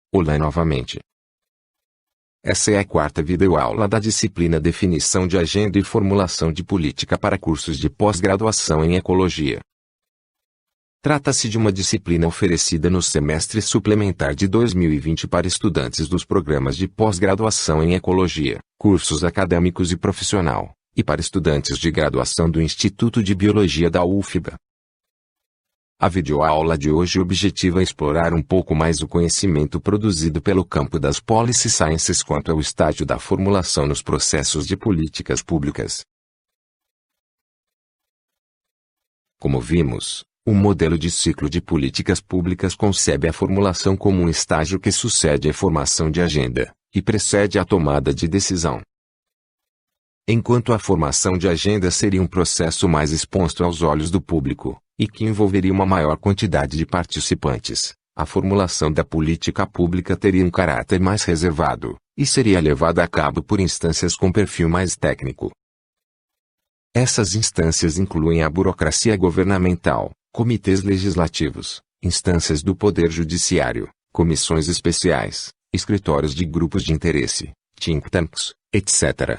Olá novamente. Essa é a quarta videoaula da disciplina Definição de Agenda e Formulação de Política para cursos de pós-graduação em Ecologia. Trata-se de uma disciplina oferecida no semestre suplementar de 2020 para estudantes dos programas de pós-graduação em Ecologia, cursos acadêmicos e profissional, e para estudantes de graduação do Instituto de Biologia da UFBA. A videoaula de hoje objetiva explorar um pouco mais o conhecimento produzido pelo campo das Policy Sciences quanto ao estágio da formulação nos processos de políticas públicas. Como vimos, o modelo de ciclo de políticas públicas concebe a formulação como um estágio que sucede à formação de agenda, e precede a tomada de decisão. Enquanto a formação de agenda seria um processo mais exposto aos olhos do público, e que envolveria uma maior quantidade de participantes, a formulação da política pública teria um caráter mais reservado, e seria levada a cabo por instâncias com perfil mais técnico. Essas instâncias incluem a burocracia governamental, comitês legislativos, instâncias do Poder Judiciário, comissões especiais, escritórios de grupos de interesse, think tanks, etc.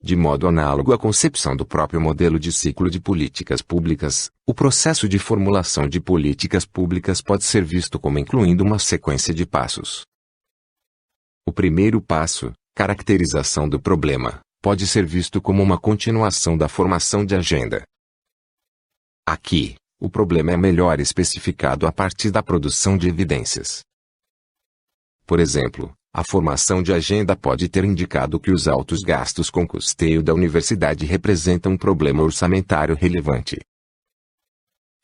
De modo análogo à concepção do próprio modelo de ciclo de políticas públicas, o processo de formulação de políticas públicas pode ser visto como incluindo uma sequência de passos. O primeiro passo, caracterização do problema, pode ser visto como uma continuação da formação de agenda. Aqui, o problema é melhor especificado a partir da produção de evidências. Por exemplo, a formação de agenda pode ter indicado que os altos gastos com custeio da universidade representam um problema orçamentário relevante.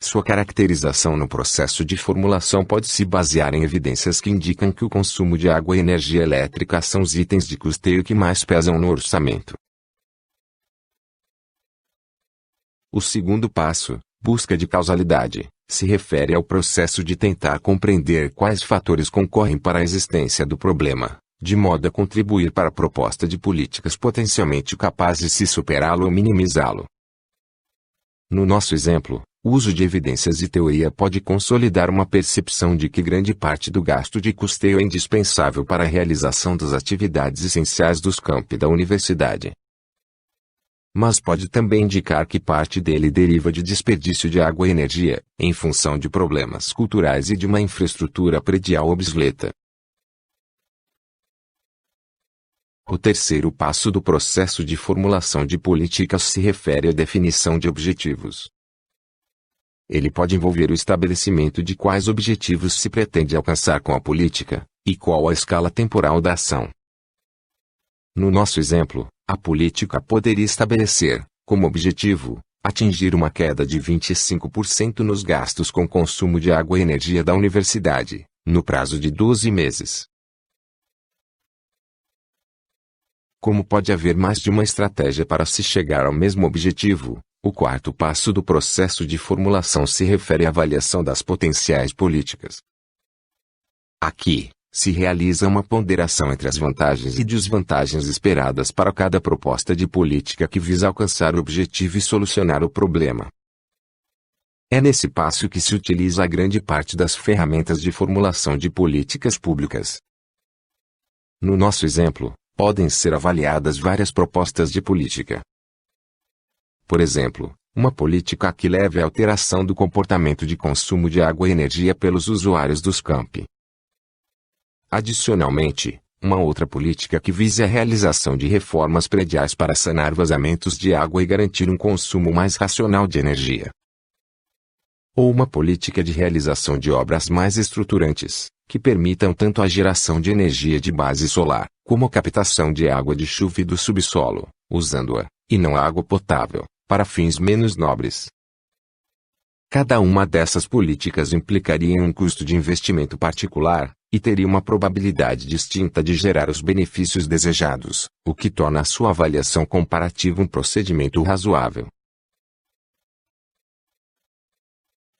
Sua caracterização no processo de formulação pode se basear em evidências que indicam que o consumo de água e energia elétrica são os itens de custeio que mais pesam no orçamento. O segundo passo, busca de causalidade, se refere ao processo de tentar compreender quais fatores concorrem para a existência do problema, de modo a contribuir para a proposta de políticas potencialmente capazes de superá-lo ou minimizá-lo. No nosso exemplo, o uso de evidências e teoria pode consolidar uma percepção de que grande parte do gasto de custeio é indispensável para a realização das atividades essenciais dos campi da universidade. Mas pode também indicar que parte dele deriva de desperdício de água e energia, em função de problemas culturais e de uma infraestrutura predial obsoleta. O terceiro passo do processo de formulação de políticas se refere à definição de objetivos. Ele pode envolver o estabelecimento de quais objetivos se pretende alcançar com a política, e qual a escala temporal da ação. No nosso exemplo, a política poderia estabelecer, como objetivo, atingir uma queda de 25% nos gastos com consumo de água e energia da universidade, no prazo de 12 meses. Como pode haver mais de uma estratégia para se chegar ao mesmo objetivo, o quarto passo do processo de formulação se refere à avaliação das potenciais políticas. Aqui, se realiza uma ponderação entre as vantagens e desvantagens esperadas para cada proposta de política que visa alcançar o objetivo e solucionar o problema. É nesse passo que se utiliza a grande parte das ferramentas de formulação de políticas públicas. No nosso exemplo, podem ser avaliadas várias propostas de política. Por exemplo, uma política que leve à alteração do comportamento de consumo de água e energia pelos usuários dos campi. Adicionalmente, uma outra política que vise a realização de reformas prediais para sanar vazamentos de água e garantir um consumo mais racional de energia. Ou uma política de realização de obras mais estruturantes, que permitam tanto a geração de energia de base solar, como a captação de água de chuva e do subsolo, usando-a, e não a água potável, para fins menos nobres. Cada uma dessas políticas implicaria em um custo de investimento particular, e teria uma probabilidade distinta de gerar os benefícios desejados, o que torna a sua avaliação comparativa um procedimento razoável.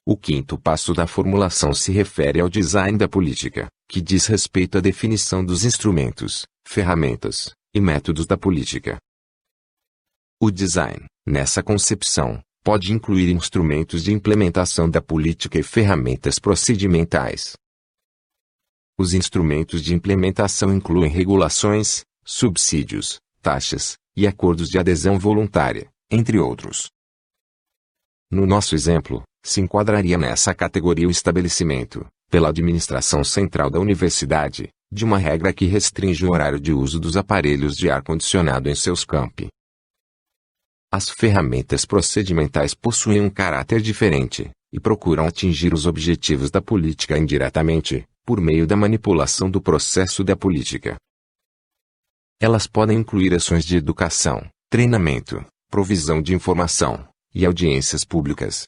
O quinto passo da formulação se refere ao design da política, que diz respeito à definição dos instrumentos, ferramentas e métodos da política. O design, nessa concepção, pode incluir instrumentos de implementação da política e ferramentas procedimentais. Os instrumentos de implementação incluem regulações, subsídios, taxas, e acordos de adesão voluntária, entre outros. No nosso exemplo, se enquadraria nessa categoria o estabelecimento, pela administração central da universidade, de uma regra que restringe o horário de uso dos aparelhos de ar-condicionado em seus campi. As ferramentas procedimentais possuem um caráter diferente, e procuram atingir os objetivos da política indiretamente, por meio da manipulação do processo da política. Elas podem incluir ações de educação, treinamento, provisão de informação, e audiências públicas.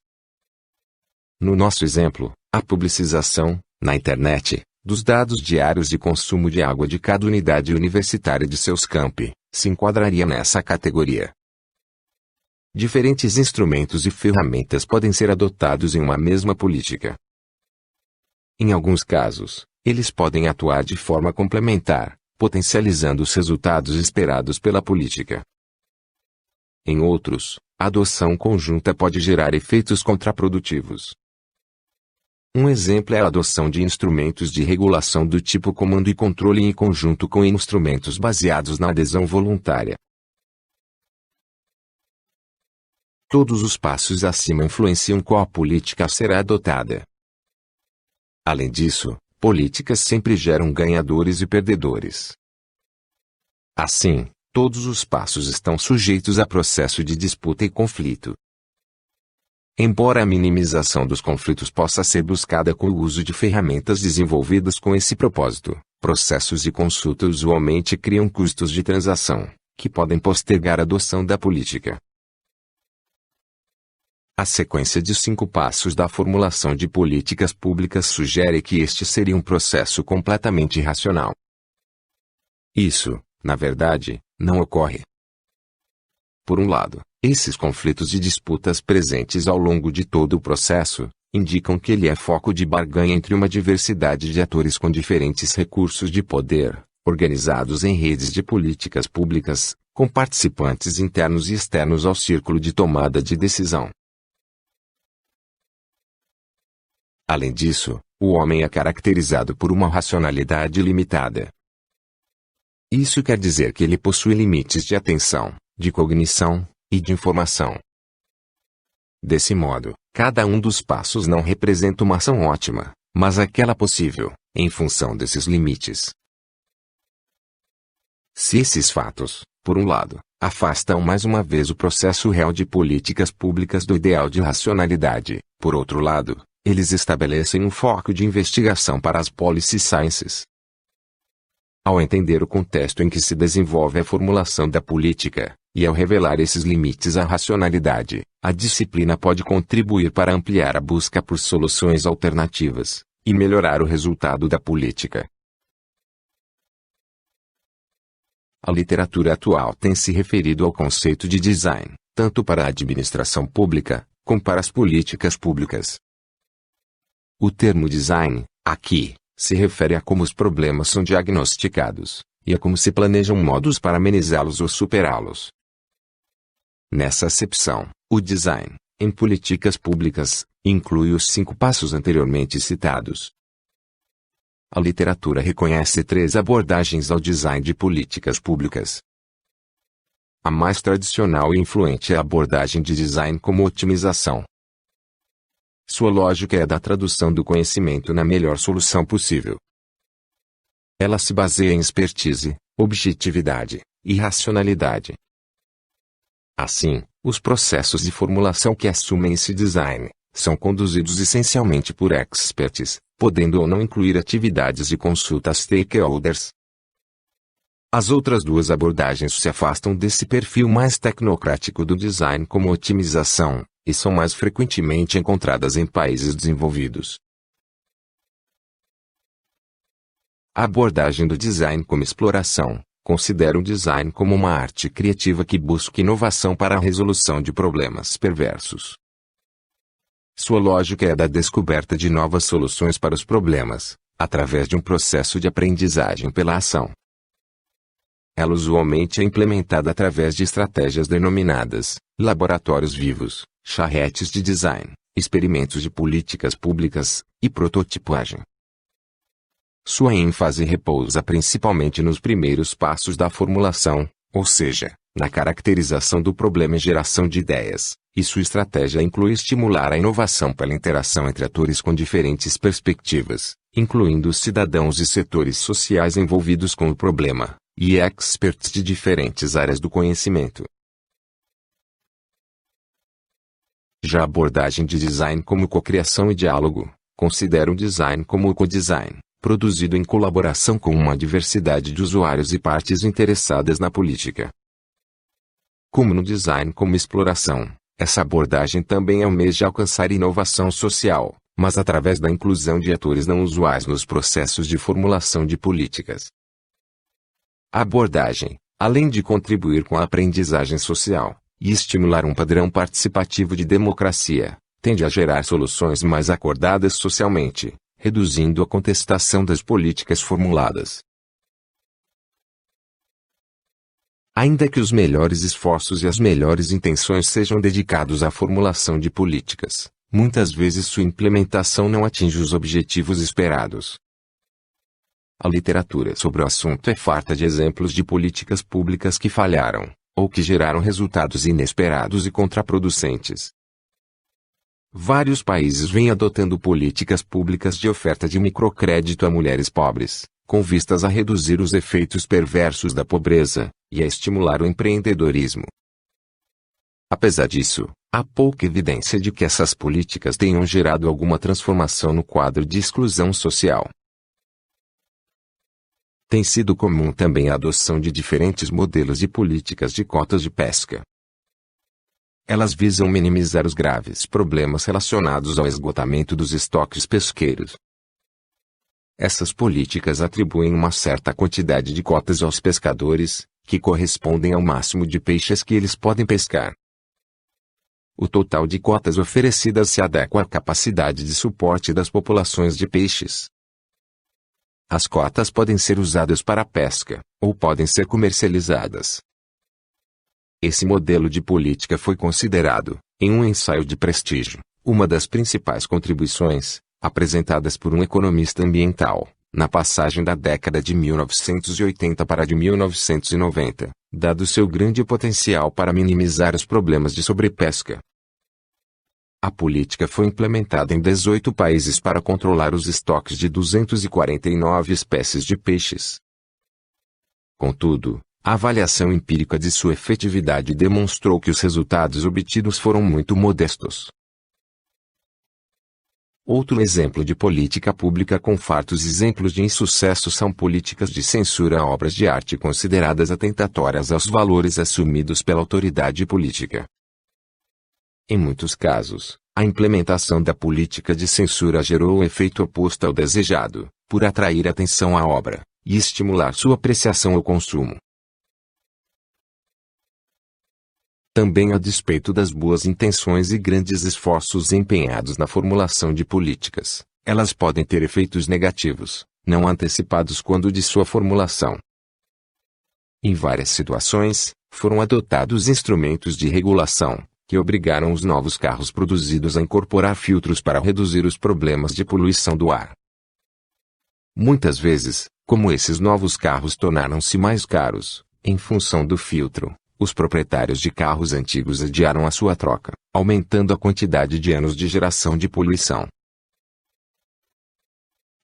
No nosso exemplo, a publicização, na internet, dos dados diários de consumo de água de cada unidade universitária de seus campi, se enquadraria nessa categoria. Diferentes instrumentos e ferramentas podem ser adotados em uma mesma política. Em alguns casos, eles podem atuar de forma complementar, potencializando os resultados esperados pela política. Em outros, a adoção conjunta pode gerar efeitos contraprodutivos. Um exemplo é a adoção de instrumentos de regulação do tipo comando e controle em conjunto com instrumentos baseados na adesão voluntária. Todos os passos acima influenciam qual política será adotada. Além disso, políticas sempre geram ganhadores e perdedores. Assim, todos os passos estão sujeitos a processo de disputa e conflito. Embora a minimização dos conflitos possa ser buscada com o uso de ferramentas desenvolvidas com esse propósito, processos de consulta usualmente criam custos de transação, que podem postergar a adoção da política. A sequência de 5 passos da formulação de políticas públicas sugere que este seria um processo completamente irracional. Isso, na verdade, não ocorre. Por um lado, esses conflitos e disputas presentes ao longo de todo o processo, indicam que ele é foco de barganha entre uma diversidade de atores com diferentes recursos de poder, organizados em redes de políticas públicas, com participantes internos e externos ao círculo de tomada de decisão. Além disso, o homem é caracterizado por uma racionalidade limitada. Isso quer dizer que ele possui limites de atenção, de cognição e de informação. Desse modo, cada um dos passos não representa uma ação ótima, mas aquela possível, em função desses limites. Se esses fatos, por um lado, afastam mais uma vez o processo real de políticas públicas do ideal de racionalidade, por outro lado, eles estabelecem um foco de investigação para as policy sciences. Ao entender o contexto em que se desenvolve a formulação da política, e ao revelar esses limites à racionalidade, a disciplina pode contribuir para ampliar a busca por soluções alternativas, e melhorar o resultado da política. A literatura atual tem se referido ao conceito de design, tanto para a administração pública, como para as políticas públicas. O termo design, aqui, se refere a como os problemas são diagnosticados, e a como se planejam modos para amenizá-los ou superá-los. Nessa acepção, o design, em políticas públicas, inclui os 5 passos anteriormente citados. A literatura reconhece 3 abordagens ao design de políticas públicas. A mais tradicional e influente é a abordagem de design como otimização. Sua lógica é a da tradução do conhecimento na melhor solução possível. Ela se baseia em expertise, objetividade e racionalidade. Assim, os processos de formulação que assumem esse design são conduzidos essencialmente por experts, podendo ou não incluir atividades de consulta a stakeholders. As outras 2 abordagens se afastam desse perfil mais tecnocrático do design como otimização, e são mais frequentemente encontradas em países desenvolvidos. A abordagem do design como exploração considera o design como uma arte criativa que busca inovação para a resolução de problemas perversos. Sua lógica é a da descoberta de novas soluções para os problemas, através de um processo de aprendizagem pela ação. Ela usualmente é implementada através de estratégias denominadas laboratórios vivos, charretes de design, experimentos de políticas públicas e prototipagem. Sua ênfase repousa principalmente nos primeiros passos da formulação, ou seja, na caracterização do problema e geração de ideias, e sua estratégia inclui estimular a inovação pela interação entre atores com diferentes perspectivas, incluindo os cidadãos e setores sociais envolvidos com o problema, e experts de diferentes áreas do conhecimento. Já a abordagem de design como cocriação e diálogo, considera o design como o co-design, produzido em colaboração com uma diversidade de usuários e partes interessadas na política. Como no design como exploração, essa abordagem também almeja alcançar inovação social, mas através da inclusão de atores não usuais nos processos de formulação de políticas. A abordagem, além de contribuir com a aprendizagem social e estimular um padrão participativo de democracia, tende a gerar soluções mais acordadas socialmente, reduzindo a contestação das políticas formuladas. Ainda que os melhores esforços e as melhores intenções sejam dedicados à formulação de políticas, muitas vezes sua implementação não atinge os objetivos esperados. A literatura sobre o assunto é farta de exemplos de políticas públicas que falharam, ou que geraram resultados inesperados e contraproducentes. Vários países vêm adotando políticas públicas de oferta de microcrédito a mulheres pobres, com vistas a reduzir os efeitos perversos da pobreza e a estimular o empreendedorismo. Apesar disso, há pouca evidência de que essas políticas tenham gerado alguma transformação no quadro de exclusão social. Tem sido comum também a adoção de diferentes modelos de políticas de cotas de pesca. Elas visam minimizar os graves problemas relacionados ao esgotamento dos estoques pesqueiros. Essas políticas atribuem uma certa quantidade de cotas aos pescadores, que correspondem ao máximo de peixes que eles podem pescar. O total de cotas oferecidas se adequa à capacidade de suporte das populações de peixes. As cotas podem ser usadas para a pesca, ou podem ser comercializadas. Esse modelo de política foi considerado, em um ensaio de prestígio, uma das principais contribuições, apresentadas por um economista ambiental, na passagem da década de 1980 para a de 1990, dado seu grande potencial para minimizar os problemas de sobrepesca. A política foi implementada em 18 países para controlar os estoques de 249 espécies de peixes. Contudo, a avaliação empírica de sua efetividade demonstrou que os resultados obtidos foram muito modestos. Outro exemplo de política pública com fartos exemplos de insucesso são políticas de censura a obras de arte consideradas atentatórias aos valores assumidos pela autoridade política. Em muitos casos, a implementação da política de censura gerou o efeito oposto ao desejado, por atrair atenção à obra e estimular sua apreciação ou consumo. Também a despeito das boas intenções e grandes esforços empenhados na formulação de políticas, elas podem ter efeitos negativos, não antecipados quando de sua formulação. Em várias situações, foram adotados instrumentos de regulação, que obrigaram os novos carros produzidos a incorporar filtros para reduzir os problemas de poluição do ar. Muitas vezes, como esses novos carros tornaram-se mais caros, em função do filtro, os proprietários de carros antigos adiaram a sua troca, aumentando a quantidade de anos de geração de poluição.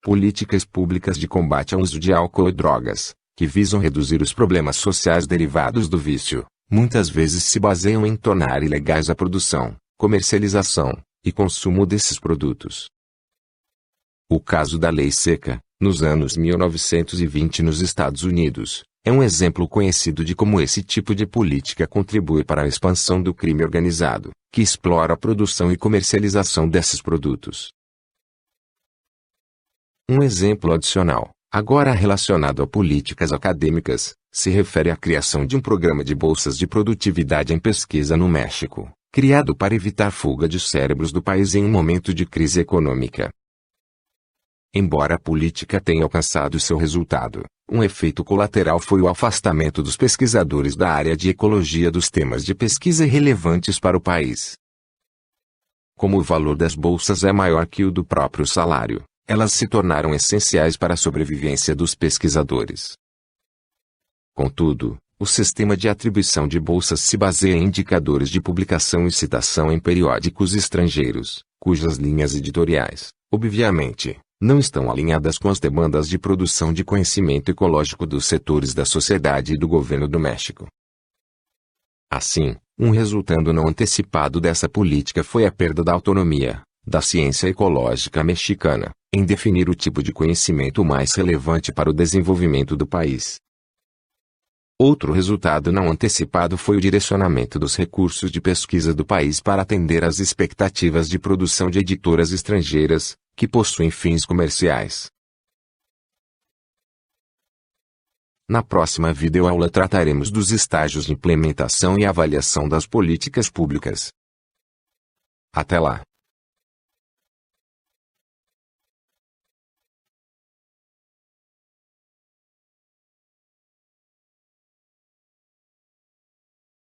Políticas públicas de combate ao uso de álcool e drogas, que visam reduzir os problemas sociais derivados do vício, muitas vezes se baseiam em tornar ilegais a produção, comercialização e consumo desses produtos. O caso da Lei Seca, nos anos 1920 nos Estados Unidos, é um exemplo conhecido de como esse tipo de política contribui para a expansão do crime organizado, que explora a produção e comercialização desses produtos. Um exemplo adicional, agora relacionado a políticas acadêmicas, se refere à criação de um programa de bolsas de produtividade em pesquisa no México, criado para evitar fuga de cérebros do país em um momento de crise econômica. Embora a política tenha alcançado seu resultado, um efeito colateral foi o afastamento dos pesquisadores da área de ecologia dos temas de pesquisa relevantes para o país. Como o valor das bolsas é maior que o do próprio salário, elas se tornaram essenciais para a sobrevivência dos pesquisadores. Contudo, o sistema de atribuição de bolsas se baseia em indicadores de publicação e citação em periódicos estrangeiros, cujas linhas editoriais, obviamente, não estão alinhadas com as demandas de produção de conhecimento ecológico dos setores da sociedade e do governo do México. Assim, um resultado não antecipado dessa política foi a perda da autonomia da ciência ecológica mexicana em definir o tipo de conhecimento mais relevante para o desenvolvimento do país. Outro resultado não antecipado foi o direcionamento dos recursos de pesquisa do país para atender às expectativas de produção de editoras estrangeiras, que possuem fins comerciais. Na próxima videoaula trataremos dos estágios de implementação e avaliação das políticas públicas. Até lá!